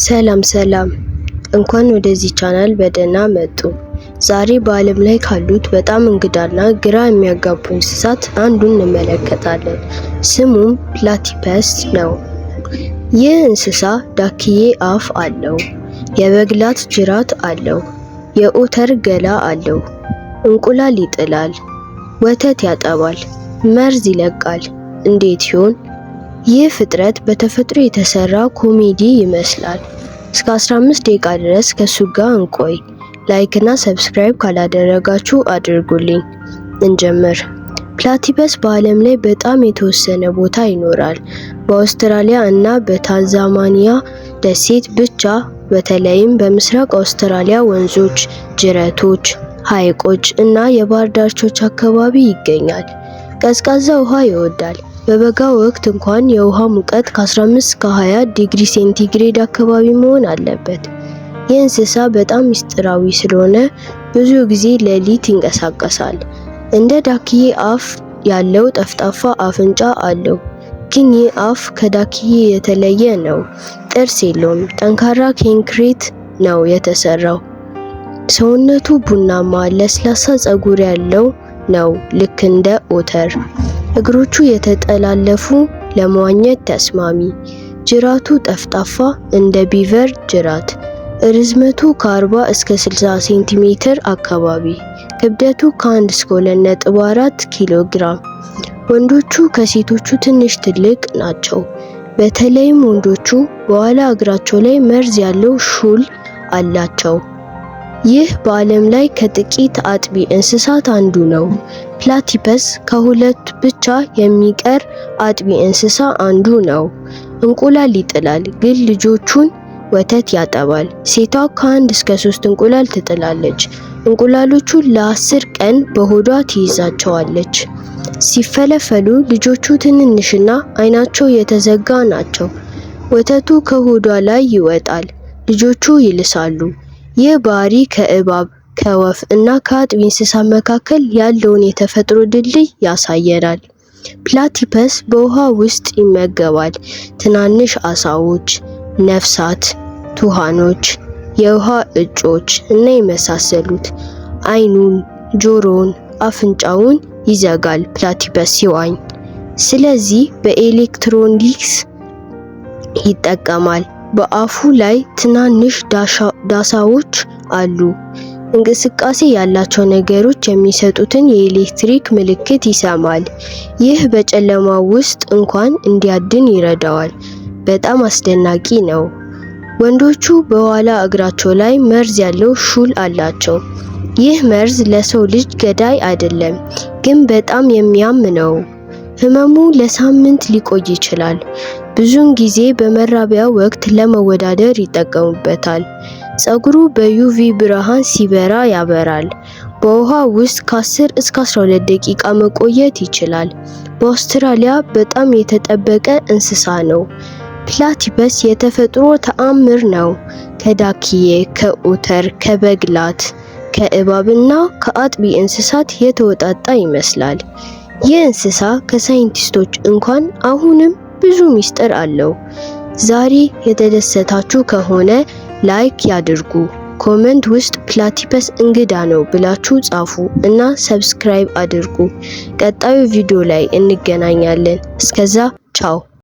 ሰላም እንኳን ወደዚህ ቻናል በደህና መጡ። ዛሬ በዓለም ላይ ካሉት በጣም እንግዳና ግራ የሚያጋቡ እንስሳት አንዱን እንመለከታለን። ስሙም ፕላቲፐስ ነው። ይህ እንስሳ ዳክዬ አፍ አለው፣ የበግላት ጅራት አለው፣ የኦተር ገላ አለው። እንቁላል ይጥላል፣ ወተት ያጠባል፣ መርዝ ይለቃል። እንዴት ይሆን? ይህ ፍጥረት በተፈጥሮ የተሰራ ኮሜዲ ይመስላል። እስከ 15 ደቂቃ ድረስ ከሱ ጋር እንቆይ። ላይክ እና ሰብስክራይብ ካላደረጋችሁ አድርጉልኝ። እንጀምር። ፕላቲፐስ በዓለም ላይ በጣም የተወሰነ ቦታ ይኖራል። በአውስትራሊያ እና በታንዛኒያ ደሴት ብቻ፣ በተለይም በምስራቅ አውስትራሊያ ወንዞች፣ ጅረቶች፣ ሐይቆች እና የባህር ዳርቻዎች አካባቢ ይገኛል። ቀዝቃዛ ውሃ ይወዳል። በበጋ ወቅት እንኳን የውሃ ሙቀት ከ15 እስከ 20 ዲግሪ ሴንቲግሬድ አካባቢ መሆን አለበት። ይህ እንስሳ በጣም ምስጢራዊ ስለሆነ ብዙ ጊዜ ሌሊት ይንቀሳቀሳል። እንደ ዳክዬ አፍ ያለው ጠፍጣፋ አፍንጫ አለው፣ ግን ይህ አፍ ከዳክዬ የተለየ ነው። ጥርስ የለውም፣ ጠንካራ ኮንክሪት ነው የተሰራው። ሰውነቱ ቡናማ ለስላሳ ፀጉር ያለው ነው፣ ልክ እንደ ኦተር። እግሮቹ የተጠላለፉ፣ ለመዋኘት ተስማሚ። ጅራቱ ጠፍጣፋ እንደ ቢቨር ጅራት። ርዝመቱ ከ40 እስከ 60 ሴንቲሜትር አካባቢ። ክብደቱ ከ1 እስከ 2.4 ኪሎ ግራም። ወንዶቹ ከሴቶቹ ትንሽ ትልቅ ናቸው። በተለይም ወንዶቹ በኋላ እግራቸው ላይ መርዝ ያለው ሹል አላቸው። ይህ በዓለም ላይ ከጥቂት አጥቢ እንስሳት አንዱ ነው። ፕላቲፐስ ከሁለት ብቻ የሚቀር አጥቢ እንስሳ አንዱ ነው። እንቁላል ይጥላል፣ ግን ልጆቹን ወተት ያጠባል። ሴቷ ከ1 እስከ 3 እንቁላል ትጥላለች። እንቁላሎቹን ለ10 ቀን በሆዷ ትይዛቸዋለች። ሲፈለፈሉ ልጆቹ ትንንሽና አይናቸው የተዘጋ ናቸው። ወተቱ ከሆዷ ላይ ይወጣል። ልጆቹ ይልሳሉ። ይህ ባህሪ ከእባብ፣ ከወፍ እና ከአጥቢ እንስሳ መካከል ያለውን የተፈጥሮ ድልድይ ያሳየናል። ፕላቲፐስ በውሃ ውስጥ ይመገባል። ትናንሽ አሳዎች፣ ነፍሳት፣ ቱሃኖች፣ የውሃ እጮች እና የመሳሰሉት። አይኑን፣ ጆሮውን፣ አፍንጫውን ይዘጋል ፕላቲፐስ ሲዋኝ። ስለዚህ በኤሌክትሮኒክስ ይጠቀማል። በአፉ ላይ ትናንሽ ዳሳዎች አሉ። እንቅስቃሴ ያላቸው ነገሮች የሚሰጡትን የኤሌክትሪክ ምልክት ይሰማል። ይህ በጨለማ ውስጥ እንኳን እንዲያድን ይረዳዋል። በጣም አስደናቂ ነው። ወንዶቹ በኋላ እግራቸው ላይ መርዝ ያለው ሹል አላቸው። ይህ መርዝ ለሰው ልጅ ገዳይ አይደለም፣ ግን በጣም የሚያም ነው። ህመሙ ለሳምንት ሊቆይ ይችላል። ብዙውን ጊዜ በመራቢያ ወቅት ለመወዳደር ይጠቀሙበታል። ፀጉሩ በዩቪ ብርሃን ሲበራ ያበራል። በውሃ ውስጥ ከ10 እስከ 12 ደቂቃ መቆየት ይችላል። በአውስትራሊያ በጣም የተጠበቀ እንስሳ ነው። ፕላቲፐስ የተፈጥሮ ተአምር ነው። ከዳክዬ፣ ከኦተር፣ ከበግላት፣ ከእባብና ከአጥቢ እንስሳት የተወጣጣ ይመስላል። ይህ እንስሳ ከሳይንቲስቶች እንኳን አሁንም ብዙ ሚስጥር አለው። ዛሬ የተደሰታችሁ ከሆነ ላይክ ያድርጉ። ኮሜንት ውስጥ ፕላቲፐስ እንግዳ ነው ብላችሁ ጻፉ እና ሰብስክራይብ አድርጉ። ቀጣዩ ቪዲዮ ላይ እንገናኛለን። እስከዛ ቻው።